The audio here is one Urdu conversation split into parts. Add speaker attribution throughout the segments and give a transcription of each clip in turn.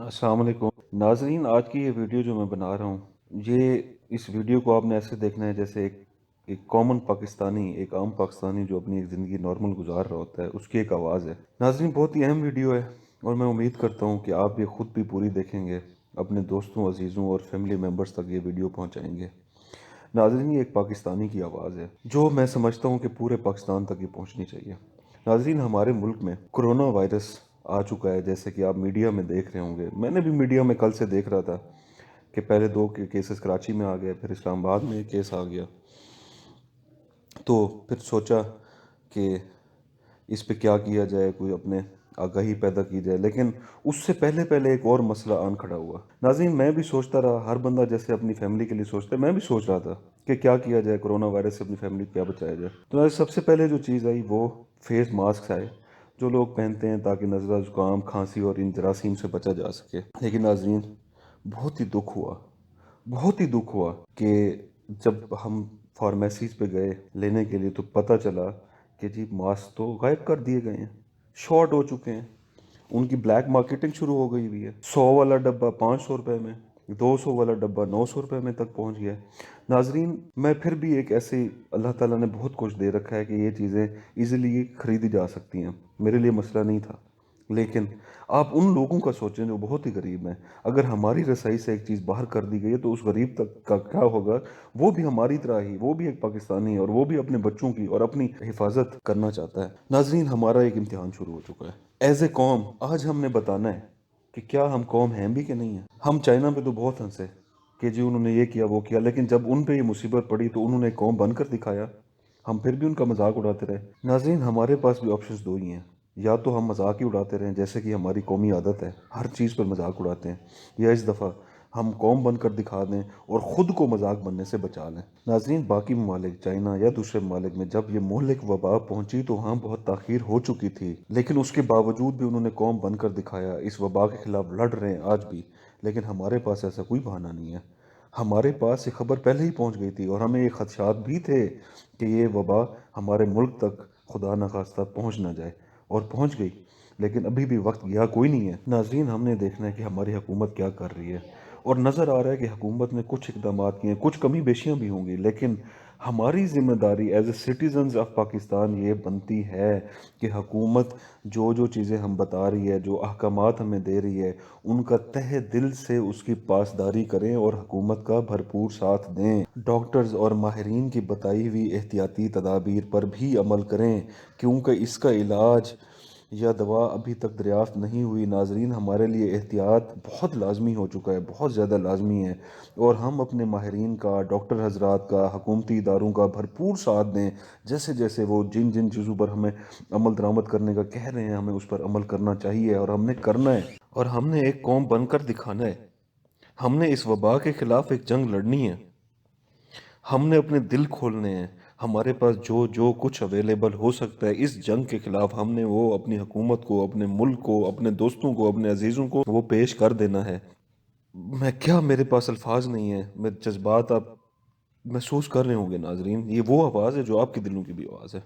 Speaker 1: السلام علیکم ناظرین، آج کی یہ ویڈیو جو میں بنا رہا ہوں، یہ اس ویڈیو کو آپ نے ایسے دیکھنا ہے جیسے ایک کامن پاکستانی، ایک عام پاکستانی جو اپنی ایک زندگی نارمل گزار رہا ہوتا ہے، اس کی ایک آواز ہے۔ ناظرین، بہت ہی اہم ویڈیو ہے اور میں امید کرتا ہوں کہ آپ یہ خود بھی پوری دیکھیں گے، اپنے دوستوں، عزیزوں اور فیملی ممبرز تک یہ ویڈیو پہنچائیں گے۔ ناظرین، یہ ایک پاکستانی کی آواز ہے جو میں سمجھتا ہوں کہ پورے پاکستان تک یہ پہنچنی چاہیے۔ ناظرین، ہمارے ملک میں کرونا وائرس آ چکا ہے، جیسے کہ آپ میڈیا میں دیکھ رہے ہوں گے۔ میں نے بھی میڈیا میں کل سے دیکھ رہا تھا کہ پہلے دو کیسز کراچی میں آ گئے، پھر اسلام آباد میں ایک کیس آ گیا، تو پھر سوچا کہ اس پہ کیا کیا جائے، کوئی اپنے آگاہی پیدا کی جائے، لیکن اس سے پہلے ایک اور مسئلہ آن کھڑا ہوا۔ ناظرین، میں بھی سوچتا رہا، ہر بندہ جیسے اپنی فیملی کے لیے سوچتا ہے، میں بھی سوچ رہا تھا کہ کیا کیا جائے، کرونا وائرس سے اپنی فیملی کو کیا بچایا جائے۔ تو ناظرین، سب سے پہلے جو چیز آئی وہ فیس ماسک آئے، جو لوگ پہنتے ہیں تاکہ نزلہ، زکام، کھانسی اور ان جراثیم سے بچا جا سکے۔ لیکن ناظرین، بہت ہی دکھ ہوا، بہت ہی دکھ ہوا کہ جب ہم فارمیسیز پہ گئے لینے کے لیے تو پتہ چلا کہ جی ماسک تو غائب کر دیے گئے ہیں، شارٹ ہو چکے ہیں، ان کی بلیک مارکیٹنگ شروع ہو گئی ہوئی ہے۔ 100 والا ڈبہ 500 روپے میں، 200 والا ڈبہ 900 روپے میں تک پہنچ گیا ہے۔ ناظرین، میں پھر بھی ایک ایسے، اللہ تعالیٰ نے بہت کچھ دے رکھا ہے کہ یہ چیزیں ایزیلی خریدی جا سکتی ہیں، میرے لیے مسئلہ نہیں تھا۔ لیکن آپ ان لوگوں کا سوچیں جو بہت ہی غریب ہیں۔ اگر ہماری رسائی سے ایک چیز باہر کر دی گئی ہے تو اس غریب تک کا کیا ہوگا؟ وہ بھی ہماری طرح ہی، وہ بھی ایک پاکستانی ہے اور وہ بھی اپنے بچوں کی اور اپنی حفاظت کرنا چاہتا ہے۔ ناظرین، ہمارا ایک امتحان شروع ہو چکا ہے ایز اے قوم۔ آج ہم نے بتانا ہے کہ کیا ہم قوم ہیں بھی کہ نہیں ہیں۔ ہم چائنا پہ تو بہت ہنسے کہ جی انہوں نے یہ کیا وہ کیا، لیکن جب ان پہ یہ مصیبت پڑی تو انہوں نے ایک قوم بن کر دکھایا، ہم پھر بھی ان کا مذاق اڑاتے رہے۔ ناظرین، ہمارے پاس بھی آپشنز دو ہی ہیں، یا تو ہم مذاق ہی اڑاتے رہیں جیسے کہ ہماری قومی عادت ہے، ہر چیز پر مذاق اڑاتے ہیں، یا اس دفعہ ہم قوم بن کر دکھا دیں اور خود کو مذاق بننے سے بچا لیں۔ ناظرین، باقی ممالک، چائنا یا دوسرے ممالک میں جب یہ مہلک وبا پہنچی تو وہاں بہت تاخیر ہو چکی تھی، لیکن اس کے باوجود بھی انہوں نے قوم بن کر دکھایا، اس وبا کے خلاف لڑ رہے ہیں آج بھی۔ لیکن ہمارے پاس ایسا کوئی بہانہ نہیں ہے، ہمارے پاس یہ خبر پہلے ہی پہنچ گئی تھی اور ہمیں یہ خدشات بھی تھے کہ یہ وبا ہمارے ملک تک خدا نخواستہ پہنچ نہ جائے، اور پہنچ گئی، لیکن ابھی بھی وقت گیا کوئی نہیں ہے۔ ناظرین، ہم نے دیکھنا ہے کہ ہماری حکومت کیا کر رہی ہے، اور نظر آ رہا ہے کہ حکومت نے کچھ اقدامات کیے ہیں، کچھ کمی بیشیاں بھی ہوں گی، لیکن ہماری ذمہ داری as a citizens of Pakistan یہ بنتی ہے کہ حکومت جو چیزیں ہم بتا رہی ہے، جو احکامات ہمیں دے رہی ہے، ان کا تہہ دل سے اس کی پاسداری کریں اور حکومت کا بھرپور ساتھ دیں۔ ڈاکٹرز اور ماہرین کی بتائی ہوئی احتیاطی تدابیر پر بھی عمل کریں، کیونکہ اس کا علاج یا دوا ابھی تک دریافت نہیں ہوئی۔ ناظرین، ہمارے لیے احتیاط بہت لازمی ہو چکا ہے، بہت زیادہ لازمی ہے، اور ہم اپنے ماہرین کا، ڈاکٹر حضرات کا، حکومتی اداروں کا بھرپور ساتھ دیں۔ جیسے جیسے وہ جن چیزوں پر ہمیں عمل درآمد کرنے کا کہہ رہے ہیں، ہمیں اس پر عمل کرنا چاہیے اور ہم نے کرنا ہے، اور ہم نے ایک قوم بن کر دکھانا ہے۔ ہم نے اس وبا کے خلاف ایک جنگ لڑنی ہے، ہم نے اپنے دل کھولنے ہیں، ہمارے پاس جو کچھ اویلیبل ہو سکتا ہے اس جنگ کے خلاف ہم نے وہ اپنی حکومت کو، اپنے ملک کو، اپنے دوستوں کو، اپنے عزیزوں کو وہ پیش کر دینا ہے۔ میں کیا، میرے پاس الفاظ نہیں ہیں، میرے جذبات آپ محسوس کر رہے ہوں گے۔ ناظرین، یہ وہ آواز ہے جو آپ کے دلوں کی بھی آواز ہے۔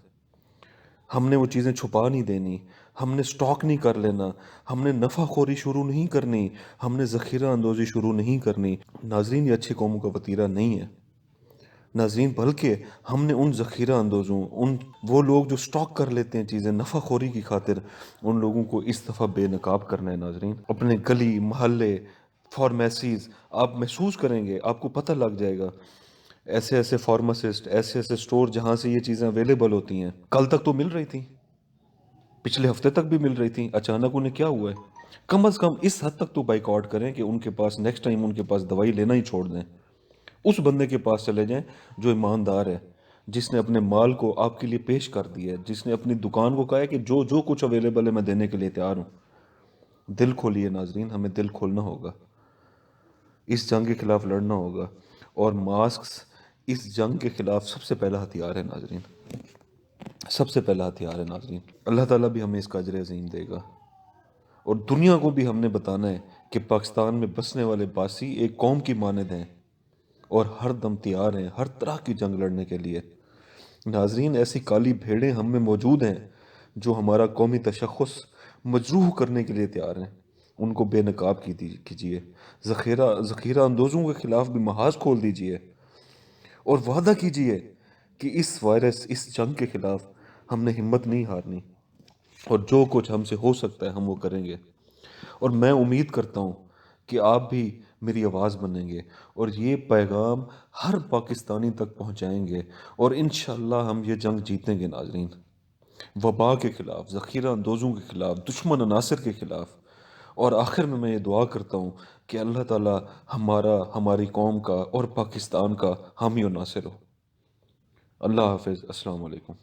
Speaker 1: ہم نے وہ چیزیں چھپا نہیں دینی، ہم نے سٹاک نہیں کر لینا، ہم نے نفع خوری شروع نہیں کرنی، ہم نے ذخیرہ اندوزی شروع نہیں کرنی۔ ناظرین، یہ اچھی قوموں کا وتیرہ نہیں ہے۔ ناظرین، بلکہ ہم نے ان ذخیرہ اندوزوں، وہ لوگ جو سٹاک کر لیتے ہیں چیزیں نفع خوری کی خاطر، ان لوگوں کو اس دفعہ بے نقاب کرنا ہے۔ ناظرین، اپنے گلی محلے، فارمیسیز آپ محسوس کریں گے، آپ کو پتہ لگ جائے گا، ایسے ایسے فارماسسٹ، ایسے ایسے سٹور جہاں سے یہ چیزیں اویلیبل ہوتی ہیں، کل تک تو مل رہی تھیں، پچھلے ہفتے تک بھی مل رہی تھیں، اچانک انہیں کیا ہوا ہے؟ کم از کم اس حد تک تو بائیکاٹ کریں کہ ان کے پاس نیکسٹ ٹائم ان کے پاس دوائی لینا ہی چھوڑ دیں، اس بندے کے پاس چلے جائیں جو ایماندار ہے، جس نے اپنے مال کو آپ کے لیے پیش کر دیا ہے، جس نے اپنی دکان کو کہا ہے کہ جو کچھ اویلیبل ہے میں دینے کے لیے تیار ہوں۔ دل کھولیے ناظرین، ہمیں دل کھولنا ہوگا، اس جنگ کے خلاف لڑنا ہوگا، اور ماسکس اس جنگ کے خلاف سب سے پہلا ہتھیار ہے ناظرین، سب سے پہلا ہتھیار ہے ناظرین۔ اللہ تعالیٰ بھی ہمیں اس کا اجر عظیم دے گا، اور دنیا کو بھی ہم نے بتانا ہے کہ پاکستان میں بسنے والے باسی ایک قوم کی مانند ہیں اور ہر دم تیار ہیں ہر طرح کی جنگ لڑنے کے لیے۔ ناظرین، ایسی کالی بھیڑیں ہم میں موجود ہیں جو ہمارا قومی تشخص مجروح کرنے کے لیے تیار ہیں، ان کو بے نقاب کیجیے، ذخیرہ اندوزوں کے خلاف بھی محاذ کھول دیجیے، اور وعدہ کیجیے کہ اس وائرس، اس جنگ کے خلاف ہم نے ہمت نہیں ہارنی، اور جو کچھ ہم سے ہو سکتا ہے ہم وہ کریں گے۔ اور میں امید کرتا ہوں کہ آپ بھی میری آواز بنیں گے اور یہ پیغام ہر پاکستانی تک پہنچائیں گے، اور انشاءاللہ ہم یہ جنگ جیتیں گے ناظرین، وبا کے خلاف، ذخیرہ اندوزوں کے خلاف، دشمن عناصر کے خلاف۔ اور آخر میں یہ دعا کرتا ہوں کہ اللہ تعالی ہماری قوم کا اور پاکستان کا حامی و ناصر ہو۔ اللہ حافظ، السلام علیکم۔